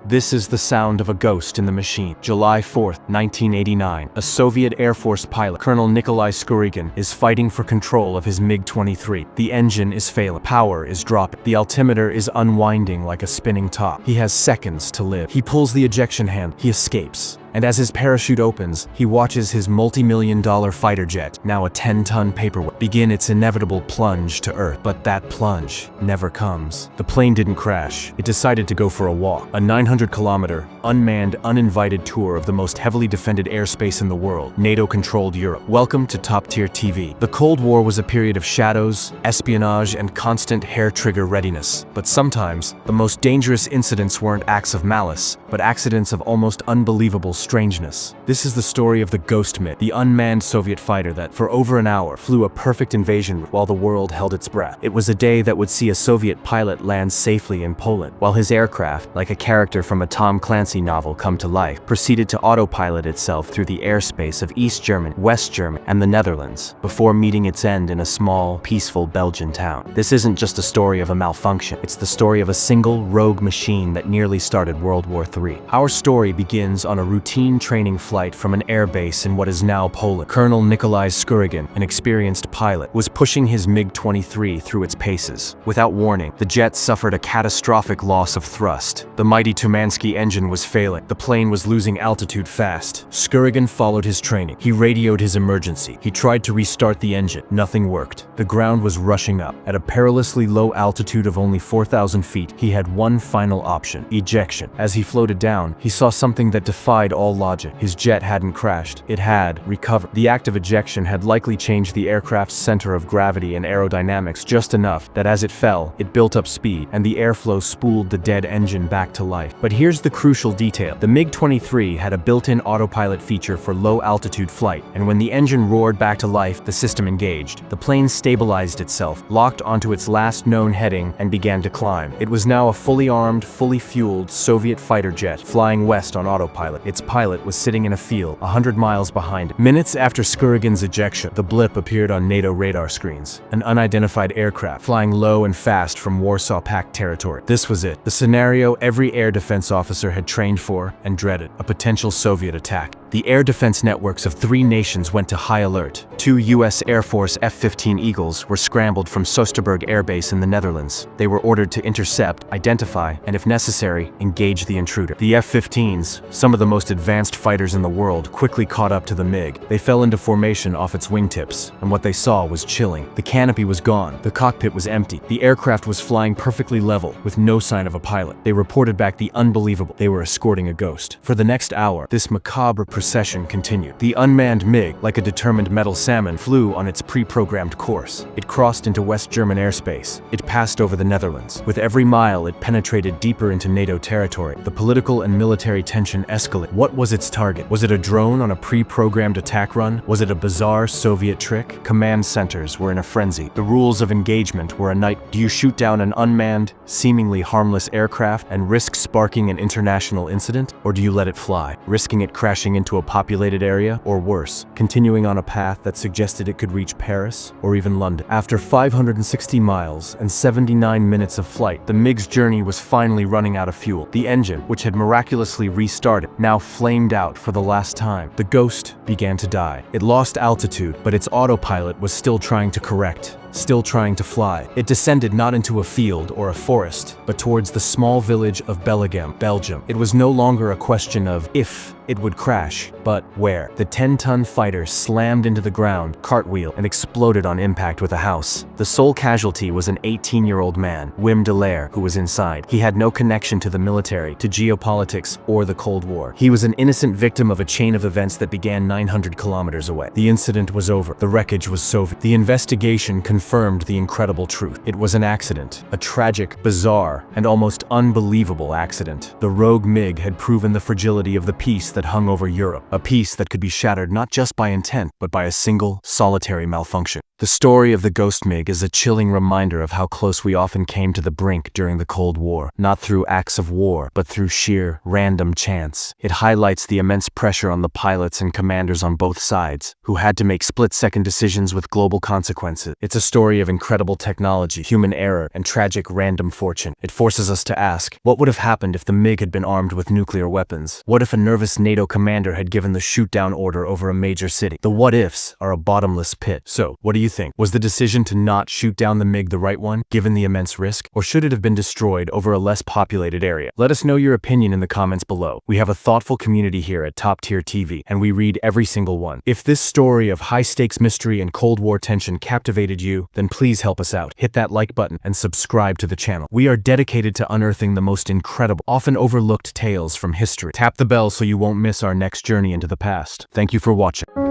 This is the sound of a ghost in the machine. July 4, 1989. A Soviet Air Force pilot, Colonel Nikolai Skurigin, is fighting for control of his MiG-23. The engine is failing. Power is dropping. The altimeter is unwinding like a spinning top. He has seconds to live. He pulls the ejection hand. He escapes. And as his parachute opens, he watches his multi-million-dollar fighter jet, now a 10-ton paperweight, begin its inevitable plunge to Earth. But that plunge never comes. The plane didn't crash. It decided to go for a walk. A 900-kilometer, unmanned, uninvited tour of the most heavily defended airspace in the world, NATO-controlled Europe. Welcome to top-tier TV. The Cold War was a period of shadows, espionage, and constant hair-trigger readiness. But sometimes, the most dangerous incidents weren't acts of malice, but accidents of almost unbelievable strangeness. This is the story of the Ghost MiG, the unmanned Soviet fighter that, for over an hour, flew a perfect invasion while the world held its breath. It was a day that would see a Soviet pilot land safely in Poland, while his aircraft, like a character from a Tom Clancy novel come to life, proceeded to autopilot itself through the airspace of East Germany, West Germany, and the Netherlands, before meeting its end in a small, peaceful Belgian town. This isn't just a story of a malfunction. It's the story of a single, rogue machine that nearly started World War III. Our story begins on a routine training flight from an airbase in what is now Poland. Colonel Nikolai Skurigin, an experienced pilot, was pushing his MiG-23 through its paces. Without warning, the jet suffered a catastrophic loss of thrust. The mighty Tumansky engine was failing. The plane was losing altitude fast. Skurigin followed his training. He radioed his emergency. He tried to restart the engine. Nothing worked. The ground was rushing up. At a perilously low altitude of only 4,000 feet, he had one final option: ejection. As he floated down, he saw something that defied all logic. His jet hadn't crashed. It had recovered. The act of ejection had likely changed the aircraft's center of gravity and aerodynamics just enough that as it fell, it built up speed, and the airflow spooled the dead engine back to life. But here's the crucial detail. The MiG-23 had a built-in autopilot feature for low-altitude flight, and when the engine roared back to life, the system engaged. The plane stabilized itself, locked onto its last known heading, and began to climb. It was now a fully armed, fully fueled Soviet fighter jet flying west on autopilot. Its pilot was sitting in a field 100 miles behind it. Minutes after Skurigin's ejection, the blip appeared on NATO radar screens. An unidentified aircraft flying low and fast from Warsaw Pact territory. This was it. The scenario every air defense officer had trained for and dreaded: a potential Soviet attack. The air defense networks of 3 nations went to high alert. 2 U.S. Air Force F-15 Eagles were scrambled from Soesterberg Air Base in the Netherlands. They were ordered to intercept, identify, and if necessary, engage the intruder. The F-15s, some of the most advanced fighters in the world, quickly caught up to the MiG. They fell into formation off its wingtips, and what they saw was chilling. The canopy was gone. The cockpit was empty. The aircraft was flying perfectly level, with no sign of a pilot. They reported back the unbelievable: they were escorting a ghost. For the next hour, this macabre procession continued. The unmanned MiG, like a determined metal salmon, flew on its pre-programmed course. It crossed into West German airspace. It passed over the Netherlands. With every mile, it penetrated deeper into NATO territory. The political and military tension escalated. What was its target? Was it a drone on a pre-programmed attack run? Was it a bizarre Soviet trick? Command centers were in a frenzy. The rules of engagement were a night. Do you shoot down an unmanned, seemingly harmless aircraft and risk sparking an international incident? Or do you let it fly, risking it crashing into a populated area, or worse, continuing on a path that suggested it could reach Paris or even London? After 560 miles and 79 minutes of flight, the MiG's journey was finally running out of fuel. The engine, which had miraculously restarted, now flamed out for the last time. The ghost began to die. It lost altitude, but its autopilot was still trying to correct, still trying to fly. It descended not into a field or a forest, but towards the small village of Belgium, Belgium. It was no longer a question of if it would crash, but where. The 10-ton fighter slammed into the ground, cartwheel, and exploded on impact with a house. The sole casualty was an 18-year-old man, Wim de Lair, who was inside. He had no connection to the military, to geopolitics, or the Cold War. He was an innocent victim of a chain of events that began 900 kilometers away. The incident was over. The wreckage was Soviet. The investigation confirmed the incredible truth. It was an accident, a tragic, bizarre, and almost unbelievable accident. The rogue MiG had proven the fragility of the peace that hung over Europe, a peace that could be shattered not just by intent, but by a single, solitary malfunction. The story of the Ghost MiG is a chilling reminder of how close we often came to the brink during the Cold War, not through acts of war, but through sheer, random chance. It highlights the immense pressure on the pilots and commanders on both sides, who had to make split-second decisions with global consequences. It's a story of incredible technology, human error, and tragic random fortune. It forces us to ask, what would have happened if the MiG had been armed with nuclear weapons? What if a nervous NATO commander had given the shoot-down order over a major city? The what-ifs are a bottomless pit. So, what do you think? Was the decision to not shoot down the MiG the right one, given the immense risk? Or should it have been destroyed over a less populated area? Let us know your opinion in the comments below. We have a thoughtful community here at Top Tier TV, and we read every single one. If this story of high-stakes mystery and Cold War tension captivated you, then please help us out. Hit that like button and subscribe to the channel. We are dedicated to unearthing the most incredible, often overlooked tales from history. Tap the bell so you won't miss our next journey into the past. Thank you for watching.